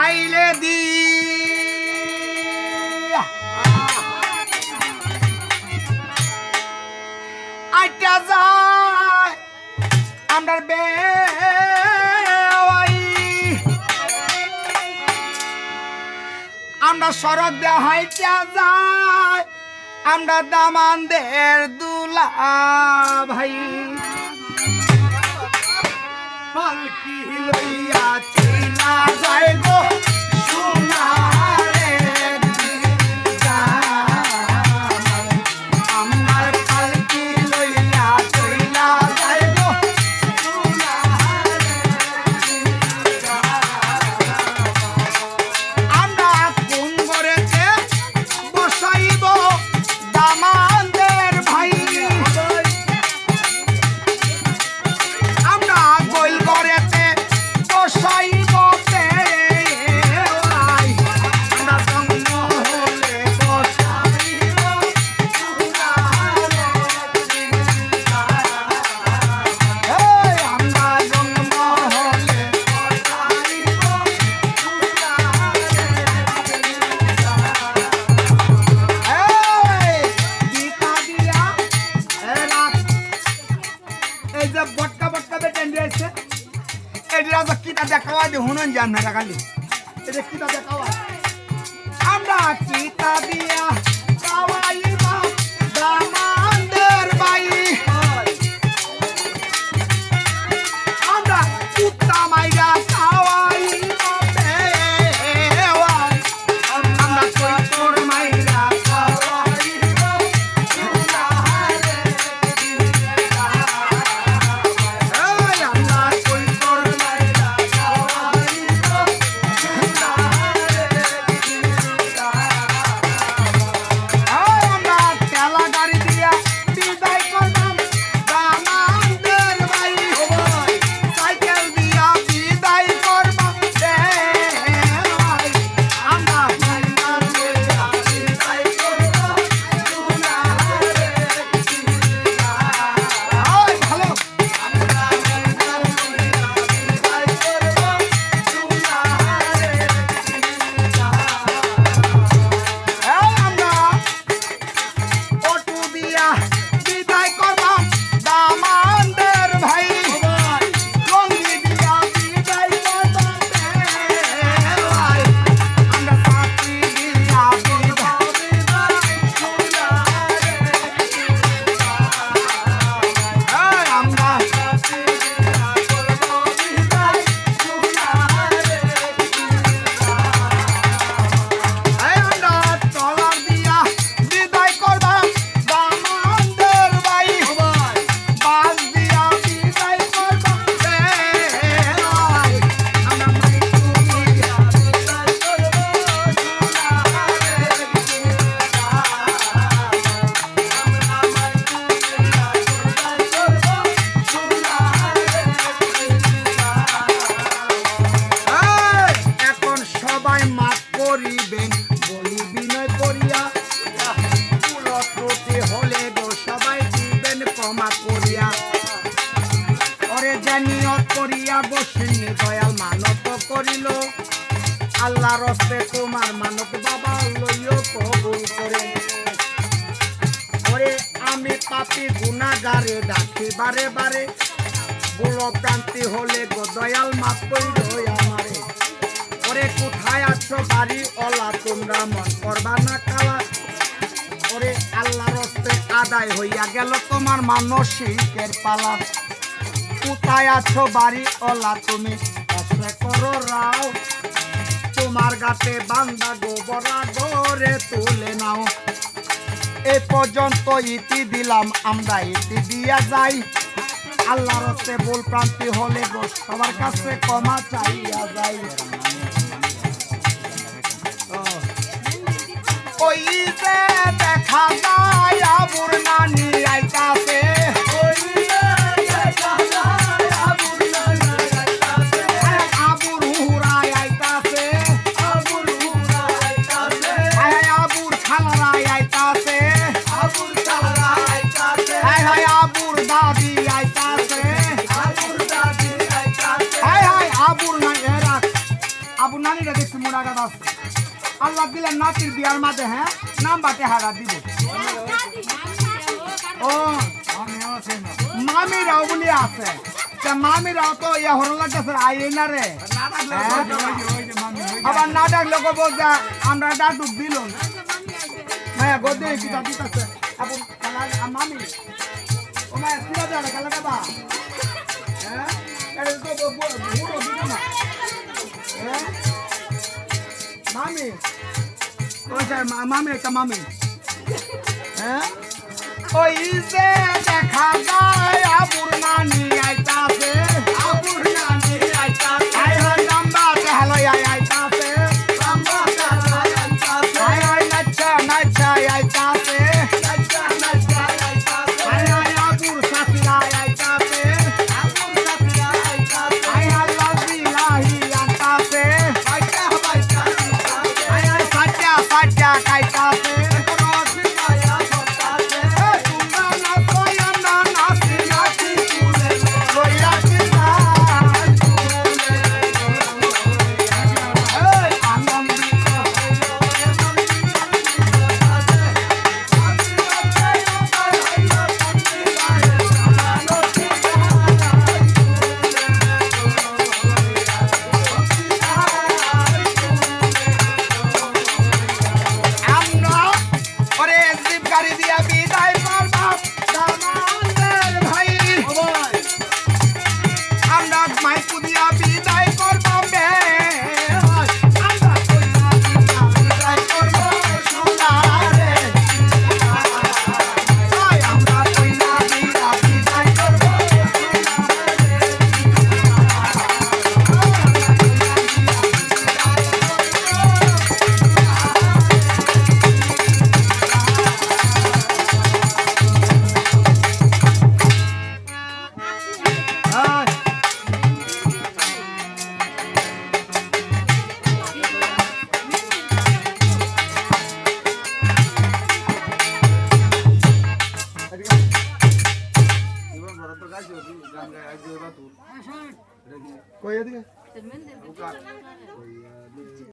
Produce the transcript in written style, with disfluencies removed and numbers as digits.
খাইলে দি আইটা যায় আমরা আমরা সড়ক দেওয়া হাইটা যায় আমরা দামানদের দুলা ভাই পালকি লইয়া চইলা যায় গো সোনারের জামাই আমার পালকি লইয়া চইলা যায় গো সোনারের জামাই আমরা কোন ঘরেতে বসাইব দামানদের ভাই আমরা গোল ঘরেতে বসাইব আমরা জন্ম হলে বসাইব আমরা জন্ম হলে এই যে বটকা বটকা বেটেন রয়েছে এটা তো কিতা দেখাওয়া যে হুনন জান না খালি এটা কিতা দেখাওয়া আমরা কিতা দিয়া কাওয়াইবা দামানদের বাই আমরা কুত্তা মাইরা কাওয়াইবা আমরা কই তোর মাইরা কাওয়াইবা আল্লাহর হস্তে তোমার মানত বাবা লইও কবুল করে ওরে আমি পাপী গুনাহগারে ডাকি বারে বারে বুড়ো প্রান্তি হলে গো দয়াল মাফ কইরো আমারে ওরে কোথায় আছো বাড়ি ওলা তোমরা মন করবা না কালা ওরে আল্লাহর হস্তে আদায় হইয়া গেল তোমার মানসিকের পালা কোথায় আছো বাড়ি ওলা তুমি এসে করো রাও তোমার গাতে বান্দা গোবরা গড়ে তুলে নাও এ পর্যন্ত ইতি দিলাম আমরা ইতি দিয়া যাই আল্লাহর হস্তে ভুল প্রান্তি হলে গো সবার কাছে ক্ষমা চাইয়া যাই ওই যে দেখা যায় আবুর নানি আইতাছে নানিরা দেখছি মোড়া গাছ আছে আল্লাহ দিলে নাতির বিয়ার মাঝে হ্যাঁ নাম বাটে হারা দিব ও মামিরাও বলি আছে মামিরাও তো ইয়া হরণ লাগতেছে আই না রে আবার না ডাকলে কব যে আমরা ডাকুক দিল হ্যাঁ গদে কি দিতেছে মামি ও মা সিরা যাবে খেলা দেবা হ্যাঁ এটা তো বুড়ো দিল না হ্যাঁ মামি ওই মামি একটা মামি হ্যাঁ ওই যে দেখা যায় আবুর নানি আইতাছে আবুর নানি আইতাছে আই হাই নাম্বা হ্যালো আইতাছে নাম্বা আইতাছে আই হাই নাচা নাচা আইতাছে নাচা নাচা আইতাছে আই হাই আবুর সাথীরা আইতাছে আবুর সাথীরা আইতাছে আই হাই লাহি লাহি আইতাছে বাইটা বাইটা আই হাই সাচ্চা সাচ্চা আইতাছে Kau ya dia?